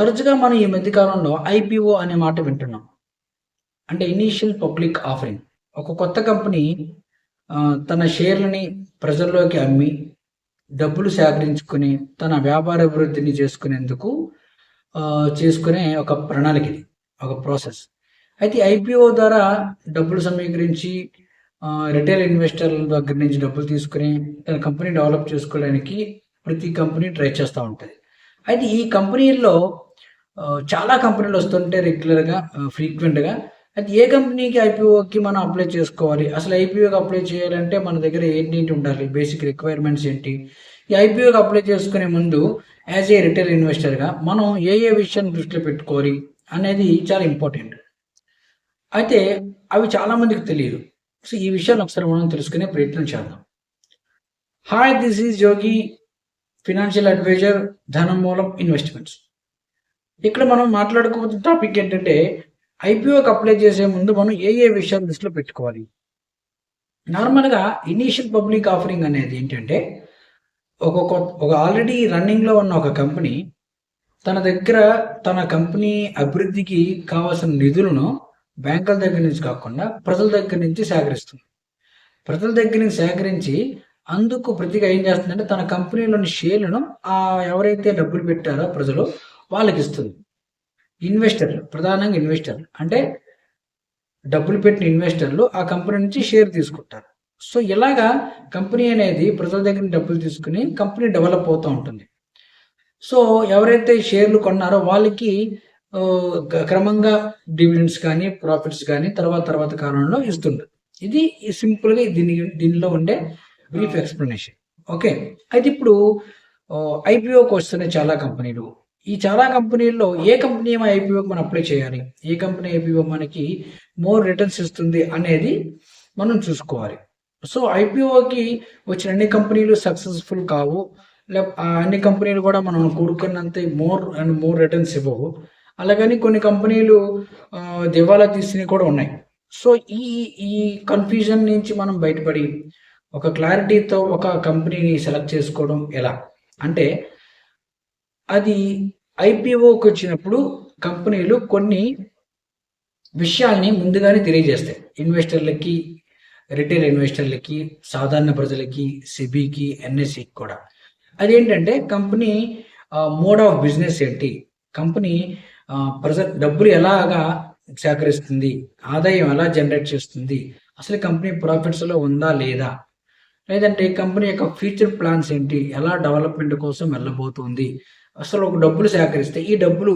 తరచుగా మనం ఈ మధ్య కాలంలో ఐపీఓ అనే మాట వింటున్నాం. అంటే ఇనీషియల్ పబ్లిక్ ఆఫరింగ్. ఒక కొత్త కంపెనీ తన షేర్లని ప్రజల్లోకి అమ్మి డబ్బులు సేకరించుకుని తన వ్యాపార అభివృద్ధిని చేసుకునే ఒక ప్రణాళిక ఇది, ఒక ప్రాసెస్. అయితే ఐపీఓ ద్వారా డబ్బులు సమీకరించి రిటైల్ ఇన్వెస్టర్ల దగ్గర నుంచి డబ్బులు తీసుకుని తన కంపెనీ డెవలప్ చేసుకోవడానికి ప్రతి కంపెనీ ట్రై చేస్తూ ఉంటుంది. అయితే ఈ కంపెనీల్లో చాలా కంపెనీలు వస్తుంటే రెగ్యులర్గా, ఫ్రీక్వెంట్గా. అయితే ఏ కంపెనీకి ఐపీఓకి మనం అప్లై చేసుకోవాలి, అసలు ఐపీఓకి అప్లై చేయాలంటే మన దగ్గర ఏంటి ఉండాలి, బేసిక్ రిక్వైర్మెంట్స్ ఏంటి, ఈ ఐపీఓకి అప్లై చేసుకునే ముందు యాజ్ ఏ రిటైల్ ఇన్వెస్టర్గా మనం ఏ విషయాన్ని దృష్టిలో పెట్టుకోవాలి అనేది చాలా ఇంపార్టెంట్. అయితే అవి చాలామందికి తెలియదు. సో ఈ విషయాన్ని ఒకసారి మనం తెలుసుకునే ప్రయత్నం చేద్దాం. Hi, this is Yogi, financial advisor, Dhanamoolam investments. ఇక్కడ మనం మాట్లాడుకోబోతున్న టాపిక్ ఏంటంటే ఐపీఓకి అప్లై చేసే ముందు మనం ఏ విషయాలు దృష్టిలో పెట్టుకోవాలి. నార్మల్గా ఇనీషియల్ పబ్లిక్ ఆఫరింగ్ అనేది ఏంటంటే ఒక ఆల్రెడీ రన్నింగ్లో ఉన్న ఒక కంపెనీ తన దగ్గర తన కంపెనీ అభివృద్ధికి కావాల్సిన నిధులను బ్యాంకుల దగ్గర నుంచి కాకుండా ప్రజల దగ్గర నుంచి సేకరిస్తుంది. ప్రజల దగ్గర నుంచి సేకరించి అందుకు ప్రతిగా ఏం చేస్తుందంటే తన కంపెనీలోని షేర్లను ఎవరైతే డబ్బులు పెట్టారో ప్రజలు వాళ్ళకి ఇస్తుంది. ఇన్వెస్టర్లు, ప్రధానంగా ఇన్వెస్టర్లు అంటే డబ్బులు పెట్టిన ఇన్వెస్టర్లు ఆ కంపెనీ నుంచి షేర్ తీసుకుంటారు. సో ఇలాగా కంపెనీ అనేది ప్రజల దగ్గర డబ్బులు తీసుకుని కంపెనీ డెవలప్ అవుతూ ఉంటుంది. సో ఎవరైతే షేర్లు కొన్నారో వాళ్ళకి క్రమంగా డివిడెండ్స్ కానీ ప్రాఫిట్స్ కానీ తర్వాత కాలంలో ఇస్తుంది. ఇది సింపుల్గా దీనిలో ఉండే బ్రీఫ్ ఎక్స్ప్లెనేషన్. ఓకే, అయితే ఇప్పుడు ఐపీఓకి వస్తున్న చాలా కంపెనీలు. ఈ చాలా కంపెనీల్లో ఏ కంపెనీ ఐపీఓకి మనం అప్లై చేయాలి, ఏ కంపెనీ ఐపీఓ మనకి మోర్ రిటర్న్స్ ఇస్తుంది అనేది మనం చూసుకోవాలి. సో ఐపీఓకి వచ్చిన అన్ని కంపెనీలు సక్సెస్ఫుల్ కావు, అన్ని కంపెనీలు కూడా మనం కూడుకున్నంత మోర్ రిటర్న్స్ ఇవ్వవు. అలాగని కొన్ని కంపెనీలు దివాలా తీసినవి కూడా ఉన్నాయి. సో ఈ కన్ఫ్యూజన్ నుంచి మనం బయటపడి ఒక క్లారిటీతో ఒక కంపెనీని సెలెక్ట్ చేసుకోవడం ఎలా అంటే, అది ఐపీఓకి వచ్చినప్పుడు కంపెనీలు కొన్ని విషయాల్ని ముందుగానే తెలియజేస్తాయి ఇన్వెస్టర్లకి, రిటైల్ ఇన్వెస్టర్లకి, సాధారణ ప్రజలకి, సెబీకి, ఎన్ఎస్సికి కూడా. అదేంటంటే కంపెనీ మోడ్ ఆఫ్ బిజినెస్ ఏంటి, కంపెనీ డబ్బులు ఎలాగా సేకరిస్తుంది, ఆదాయం ఎలా జనరేట్ చేస్తుంది, అసలు కంపెనీ ప్రాఫిట్స్లో ఉందా లేదా, లేదంటే కంపెనీ యొక్క ఫ్యూచర్ ప్లాన్స్ ఏంటి, ఎలా డెవలప్మెంట్ కోసం వెళ్ళబోతుంది, అసలు ఒక డబ్బులు సేకరిస్తే ఈ డబ్బులు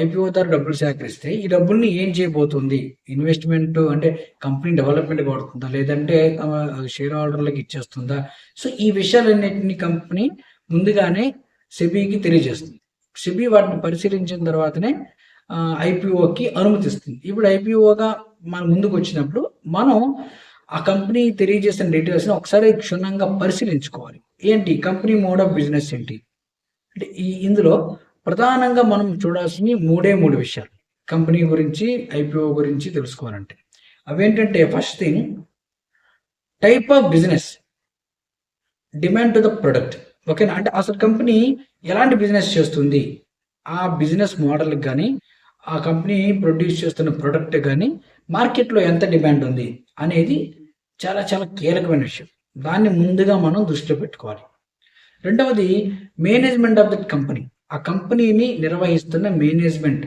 ఐపీఓ ద్వారా డబ్బులు సేకరిస్తే ఈ డబ్బుల్ని ఏం చేయబోతుంది, ఇన్వెస్ట్మెంట్ అంటే కంపెనీ డెవలప్మెంట్ కొడుతుందా లేదంటే షేర్ హోల్డర్లకు ఇచ్చేస్తుందా. సో ఈ విషయాలన్నింటినీ కంపెనీ ముందుగానే సెబీకి తెలియజేస్తుంది. సెబీ వాటిని పరిశీలించిన తర్వాతనే ఐపీఓకి అనుమతిస్తుంది. ఇప్పుడు ఐపీఓగా మన ముందుకు వచ్చినప్పుడు మనం ఆ కంపెనీ తెలియజేసిన డీటెయిల్స్ని ఒకసారి క్షుణ్ణంగా పరిశీలించుకోవాలి. ఏంటి కంపెనీ మోడ్ ఆఫ్ బిజినెస్ ఏంటి అంటే ఇందులో ప్రధానంగా మనం చూడాల్సిన మూడు విషయాలు కంపెనీ గురించి, ఐపీఓ గురించి తెలుసుకోవాలంటే. అవేంటంటే first thing, type of business, demand to the product. ఓకేనా, అంటే అసలు కంపెనీ ఎలాంటి బిజినెస్ చేస్తుంది, ఆ బిజినెస్ మోడల్కి కానీ ఆ కంపెనీ ప్రొడ్యూస్ చేస్తున్న ప్రొడక్ట్ కానీ మార్కెట్లో ఎంత డిమాండ్ ఉంది అనేది చాలా చాలా కీలకమైన విషయం. దాన్ని ముందుగా మనం దృష్టిలో పెట్టుకోవాలి. రెండవది, మేనేజ్మెంట్ ఆఫ్ దట్ కంపెనీ, ఆ కంపెనీని నిర్వహిస్తున్న మేనేజ్మెంట్,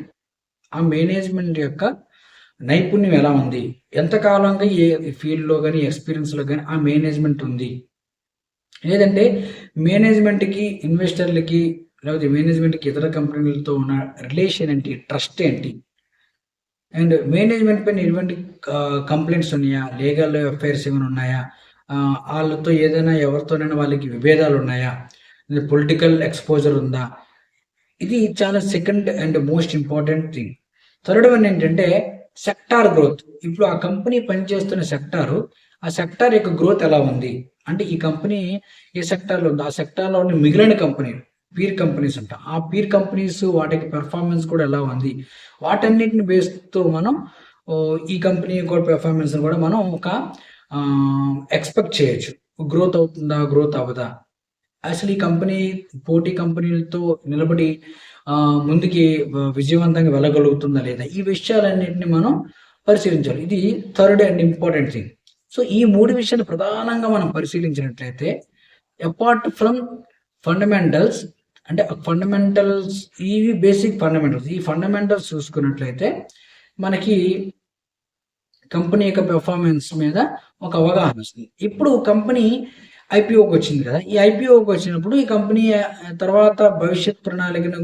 ఆ మేనేజ్మెంట్ యొక్క నైపుణ్యం ఎలా ఉంది, ఎంతకాలంగా ఏ ఫీల్డ్లో కానీ ఎక్స్పీరియన్స్లో కానీ ఆ మేనేజ్మెంట్ ఉంది, లేదంటే మేనేజ్మెంట్కి ఇన్వెస్టర్లకి లేకపోతే మేనేజ్మెంట్కి ఇతర కంపెనీలతో ఉన్న రిలేషన్ ఏంటి, ట్రస్ట్ ఏంటి, అండ్ మేనేజ్మెంట్ పైన ఎటువంటి కంప్లైంట్స్ ఉన్నాయా, లీగల్ అఫైర్స్ ఏమైనా ఉన్నాయా, వాళ్ళతో ఏదైనా ఎవరితోనైనా వాళ్ళకి విభేదాలు ఉన్నాయా, పొలిటికల్ ఎక్స్పోజర్ ఉందా. ఇది చాలా second and most important thing. Third one ఏంటంటే సెక్టార్ గ్రోత్. ఇప్పుడు ఆ కంపెనీ పనిచేస్తున్న సెక్టారు, ఆ సెక్టార్ యొక్క గ్రోత్ ఎలా ఉంది అంటే ఈ కంపెనీ ఏ సెక్టార్లో ఉంది, ఆ సెక్టార్లో ఉన్న మిగిలిన కంపెనీలు, పీర్ కంపెనీస్ ఉంటాయి, ఆ పీర్ కంపెనీస్ వాటికి పెర్ఫార్మెన్స్ కూడా ఎలా ఉంది, వాటన్నిటిని బేస్తో మనం ఈ కంపెనీ కూడా పెర్ఫార్మెన్స్ కూడా మనం ఒక ఎక్స్పెక్ట్ చేయొచ్చు. గ్రోత్ అవుతుందా, గ్రోత్ అవ్వదా, అసలు ఈ కంపెనీ పోటీ కంపెనీలతో నిలబడి ముందుకి విజయవంతంగా వెళ్ళగలుగుతుందా లేదా, ఈ విషయాలన్నింటినీ మనం పరిశీలించాలి. ఇది third and important thing. So ఈ 3 విషయాలు ప్రధానంగా మనం పరిశీలించినట్లయితే, అపార్ట్ ఫ్రమ్ ఫండమెంటల్స్, అంటే ఫండమెంటల్స్ ఇవి బేసిక్ ఫండమెంటల్స్, ఈ ఫండమెంటల్స్ చూసుకున్నట్లయితే మనకి కంపెనీ యొక్క పెర్ఫార్మెన్స్ మీద ఒక అవగాహన వస్తుంది. ఇప్పుడు కంపెనీ ఐపీఓకి వచ్చింది కదా, ఈ ఐపీఓకి వచ్చినప్పుడు ఈ కంపెనీ తర్వాత భవిష్యత్ ప్రణాళికను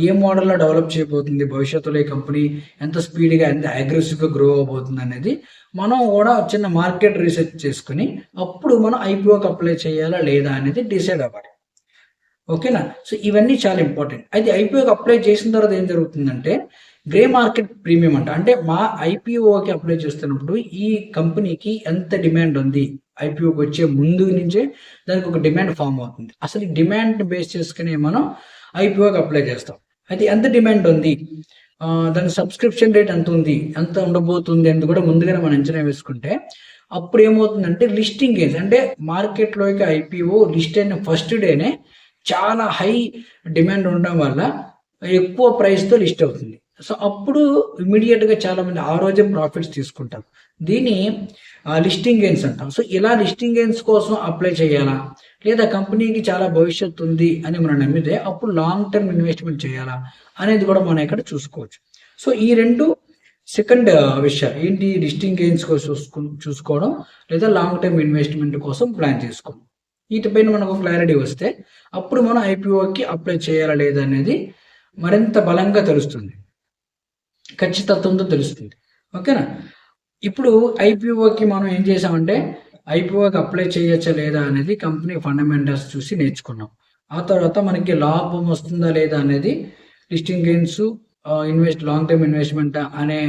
ఏ మోడల్లో డెవలప్ చేయబోతుంది, భవిష్యత్తులో ఈ కంపెనీ ఎంత స్పీడ్గా ఎంత అగ్రెసివ్గా గ్రో అవబోతుంది అనేది మనం కూడా చిన్న మార్కెట్ రీసెర్చ్ చేసుకుని అప్పుడు మనం ఐపీఓకి అప్లై చేయాలా లేదా అనేది డిసైడ్ అవ్వాలి. ఓకేనా? సో ఇవన్నీ చాలా ఇంపార్టెంట్. అయితే ఐపీఓకి అప్లై చేసిన తర్వాత ఏం జరుగుతుందంటే, గ్రే మార్కెట్ ప్రీమియం అంటే మా ఐపీఓకి అప్లై చేస్తున్నప్పుడు ఈ కంపెనీకి ఎంత డిమాండ్ ఉంది, ఐపీఓకి వచ్చే ముందు నుంచే దానికి ఒక డిమాండ్ ఫామ్ అవుతుంది. అసలు ఈ డిమాండ్ బేస్ చేసుకుని మనం ఐపీఓకి అప్లై చేస్తాం. అయితే ఎంత డిమాండ్ ఉంది, దాని సబ్స్క్రిప్షన్ రేట్ ఎంత ఉంది, ఎంత ఉండబోతుంది అని కూడా ముందుగానే మనం అంచనా వేసుకుంటే అప్పుడు ఏమవుతుందంటే లిస్టింగ్ గెయిన్స్, అంటే మార్కెట్లోకి ఐపీఓ లిస్ట్ అయిన ఫస్ట్ డేనే చాలా హై డిమాండ్ ఉండడం వల్ల ఎక్కువ ప్రైస్తో లిస్ట్ అవుతుంది. సో అప్పుడు ఇమీడియట్గా చాలామంది ఆ రోజే ప్రాఫిట్స్ తీసుకుంటారు. దీన్ని లిస్టింగ్ గెయిన్స్ అంటాం. సో ఇలా లిస్టింగ్ గెయిన్స్ కోసం అప్లై చేయాలా లేదా కంపెనీకి చాలా భవిష్యత్తు ఉంది అని మనం నమ్మితే అప్పుడు లాంగ్ టర్మ్ ఇన్వెస్ట్మెంట్ చేయాలా అనేది కూడా మనం ఇక్కడ చూసుకోవచ్చు. సో ఈ రెండు సెకండ్ విషయాలు ఏంటి, లిస్టింగ్ గెయిన్స్ కోసం చూసుకోవడం లేదా లాంగ్ టర్మ్ ఇన్వెస్ట్మెంట్ కోసం ప్లాన్ చేసుకోవడం. వీటిపైన మనకు క్లారిటీ వస్తే అప్పుడు మనం ఐపీఓకి అప్లై చేయాలా లేదా అనేది మరింత బలంగా తెలుస్తుంది, ఖచ్చితత్వంతో తెలుస్తుంది. ఓకేనా? ఇప్పుడు ఐపీఓకి మనం ఏం చేసామంటే ఐపీఓకి అప్లై చేయొచ్చా లేదా అనేది కంపెనీ ఫండమెంటల్స్ చూసి నేర్చుకున్నాం. ఆ తర్వాత మనకి లాభం వస్తుందా లేదా అనేది listing gains, long term investment అనే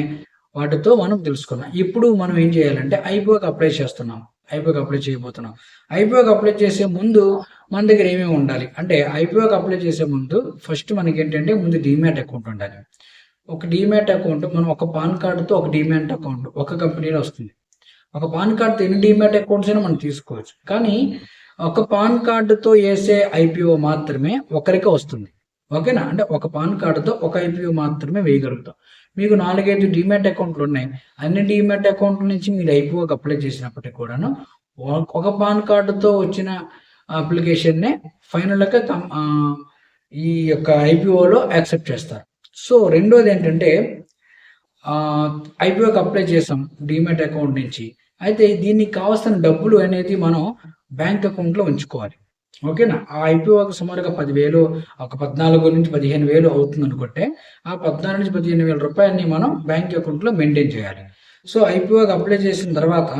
వాటితో మనం తెలుసుకున్నాం. ఇప్పుడు మనం ఏం చేయాలంటే ఐపీఓకి అప్లై చేస్తున్నాం, ఐపీఓకి అప్లై చేయబోతున్నాం. ఐపీఓకి అప్లై చేసే ముందు మన దగ్గర ఏమేమి ఉండాలి అంటే, ఐపీఓకి అప్లై చేసే ముందు ఫస్ట్ మనకి ఏంటంటే ముందు డీమ్యాట్ అకౌంట్ ఉండాలి. ఒక డీమ్యాట్ అకౌంట్, మనం ఒక పాన్ కార్డుతో ఒక డీమ్యాట్ అకౌంట్ ఒక కంపెనీలో వస్తుంది. ఒక పాన్ కార్డుతో ఎన్ని డీమ్యాట్ అకౌంట్స్ అయినా మనం తీసుకోవచ్చు, కానీ ఒక పాన్ కార్డుతో వేసే ఐపీఓ మాత్రమే ఒకరికే వస్తుంది. ఓకేనా? అంటే ఒక పాన్ కార్డుతో ఒక ఐపీఓ మాత్రమే వేయగలుగుతాం. మీకు 4-5 డీమ్యాట్ అకౌంట్లు ఉన్నాయి. అన్ని డీమ్యాట్ అకౌంట్ల నుంచి మీరు ఐపీఓకి అప్లై చేసినప్పటికీ కూడాను ఒక పాన్ కార్డుతో వచ్చిన అప్లికేషన్నే ఫైనల్గా ఈ యొక్క ఐపీఓలో యాక్సెప్ట్ చేస్తారు. సో రెండోది ఏంటంటే, ఐపీఓకి అప్లై చేసాం డీమ్యాట్ అకౌంట్ నుంచి, అయితే దీనికి కావాల్సిన డబ్బులు అనేది మనం బ్యాంక్ అకౌంట్లో ఉంచుకోవాలి. ఓకేనా? ఆ ఐపీఓకి సుమారుగా 10,000, ఒక 14 నుంచి 15,000 అవుతుంది అనుకుంటే ఆ 14 నుంచి 15,000 రూపాయలని మనం బ్యాంక్ అకౌంట్లో మెయింటైన్ చేయాలి. సో ఐపీఓకి అప్లై చేసిన తర్వాత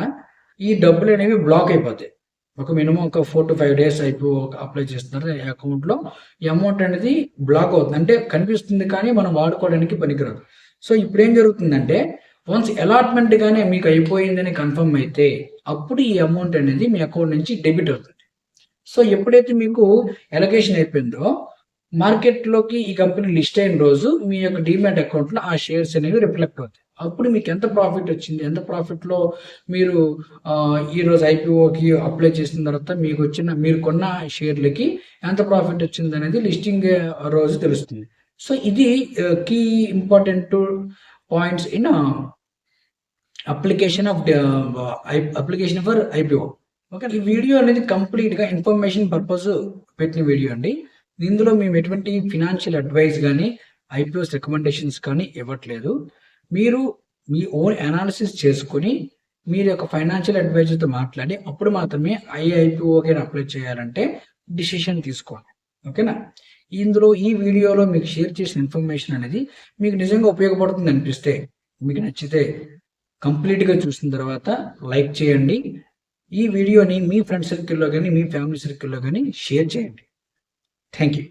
ఈ డబ్బులు అనేవి బ్లాక్ అయిపోతాయి. ఒక మినిమం ఒక 4 to 5 days ఐపీఓ అప్లై చేస్తున్నారు అకౌంట్లో ఈ అమౌంట్ అనేది బ్లాక్ అవుతుంది, అంటే కనిపిస్తుంది కానీ మనం వాడుకోవడానికి పనికిరాదు. సో ఇప్పుడు ఏం జరుగుతుందంటే, వన్స్ అలాట్మెంట్ గానే మీకు అయిపోయిందని కన్ఫర్మ్ అయితే అప్పుడు ఈ అమౌంట్ అనేది మీ అకౌంట్ నుంచి డెబిట్ అవుతుంది. సో ఎప్పుడైతే మీకు ఎలకేషన్ అయిపోయిందో మార్కెట్లోకి ఈ కంపెనీ లిస్ట్ అయిన రోజు మీ యొక్క డీమ్యాట్ అకౌంట్లో ఆ షేర్స్ అనేవి రిఫ్లెక్ట్ అవుతాయి. అప్పుడు మీకు ఎంత ప్రాఫిట్ వచ్చింది, ఎంత ప్రాఫిట్లో మీరు ఈరోజు ఐపీఓకి అప్లై చేసిన తర్వాత మీరు కొన్న షేర్లకి ఎంత ప్రాఫిట్ వచ్చింది అనేది లిస్టింగ్ రోజు తెలుస్తుంది. సో ఇది key important points in application for IPO. Okay, ఈ వీడియో అనేది కంప్లీట్గా ఇన్ఫర్మేషన్ పర్పస్ పెట్టిన వీడియో అండి. ఇందులో మేము ఎటువంటి ఫినాన్షియల్ అడ్వైస్ కానీ ఐపీఓస్ రికమెండేషన్స్ కానీ ఇవ్వట్లేదు. మీరు మీ ఓన్ అనాలిసిస్ చేసుకుని మీరు యొక్క ఫైనాన్షియల్ అడ్వైజర్తో మాట్లాడి అప్పుడు మాత్రమే ఐపీఓకి అప్లై చేయాలంటే డిసిషన్ తీసుకోవాలి. ఓకేనా? ఇందులో ఈ వీడియోలో మీకు షేర్ చేసిన ఇన్ఫర్మేషన్ అనేది మీకు నిజంగా ఉపయోగపడుతుంది అనిపిస్తే, మీకు నచ్చితే కంప్లీట్గా చూసిన తర్వాత లైక్ చేయండి. ఈ వీడియోని మీ ఫ్రెండ్ సర్కిల్లో కానీ మీ ఫ్యామిలీ సర్కిల్లో కానీ షేర్ చేయండి. Thank you.